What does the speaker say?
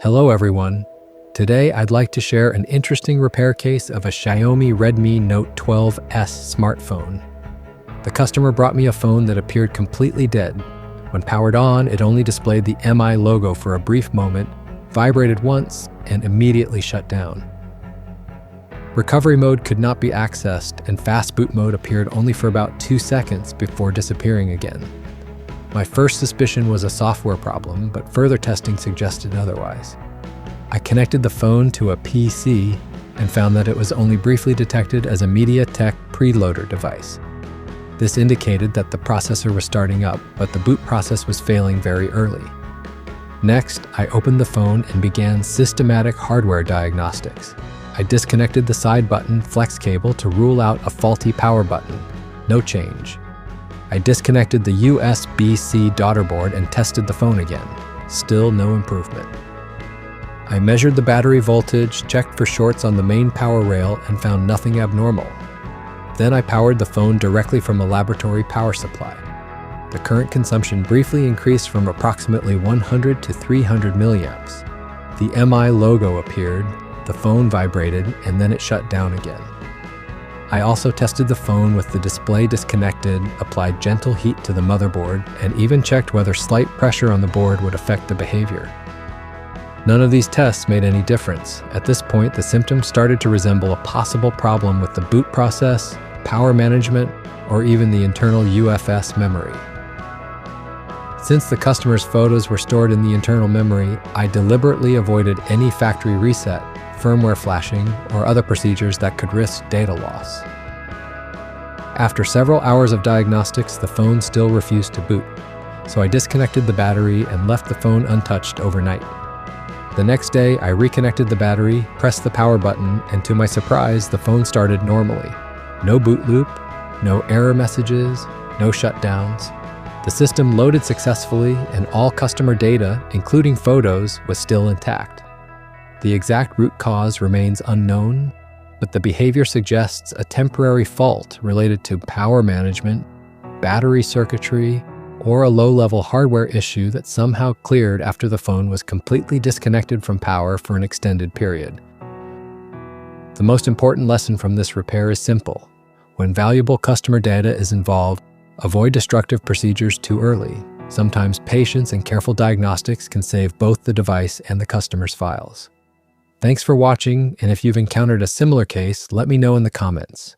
Hello everyone. Today I'd like to share an interesting repair case of a Xiaomi Redmi Note 12S smartphone. The customer brought me a phone that appeared completely dead. When powered on, it only displayed the MI logo for a brief moment, vibrated once, and immediately shut down. Recovery mode could not be accessed, and Fastboot mode appeared only for about 2 seconds before disappearing again. My first suspicion was a software problem, but further testing suggested otherwise. I connected the phone to a PC and found that it was only briefly detected as a MediaTek preloader device. This indicated that the processor was starting up, but the boot process was failing very early. Next, I opened the phone and began systematic hardware diagnostics. I disconnected the side button flex cable to rule out a faulty power button. No change. I disconnected the USB-C daughter board and tested the phone again. Still no improvement. I measured the battery voltage, checked for shorts on the main power rail, and found nothing abnormal. Then I powered the phone directly from a laboratory power supply. The current consumption briefly increased from approximately 100 to 300 milliamps. The MI logo appeared, the phone vibrated, and then it shut down again. I also tested the phone with the display disconnected, applied gentle heat to the motherboard, and even checked whether slight pressure on the board would affect the behavior. None of these tests made any difference. At this point, the symptoms started to resemble a possible problem with the boot process, power management, or even the internal UFS memory. Since the customer's photos were stored in the internal memory, I deliberately avoided any factory reset, firmware flashing, or other procedures that could risk data loss. After several hours of diagnostics, the phone still refused to boot, so I disconnected the battery and left the phone untouched overnight. The next day, I reconnected the battery, pressed the power button, and to my surprise, the phone started normally. No boot loop, no error messages, no shutdowns. The system loaded successfully, and all customer data, including photos, was still intact. The exact root cause remains unknown, but the behavior suggests a temporary fault related to power management, battery circuitry, or a low-level hardware issue that somehow cleared after the phone was completely disconnected from power for an extended period. The most important lesson from this repair is simple. When valuable customer data is involved, avoid destructive procedures too early. Sometimes patience and careful diagnostics can save both the device and the customer's files. Thanks for watching, and if you've encountered a similar case, let me know in the comments.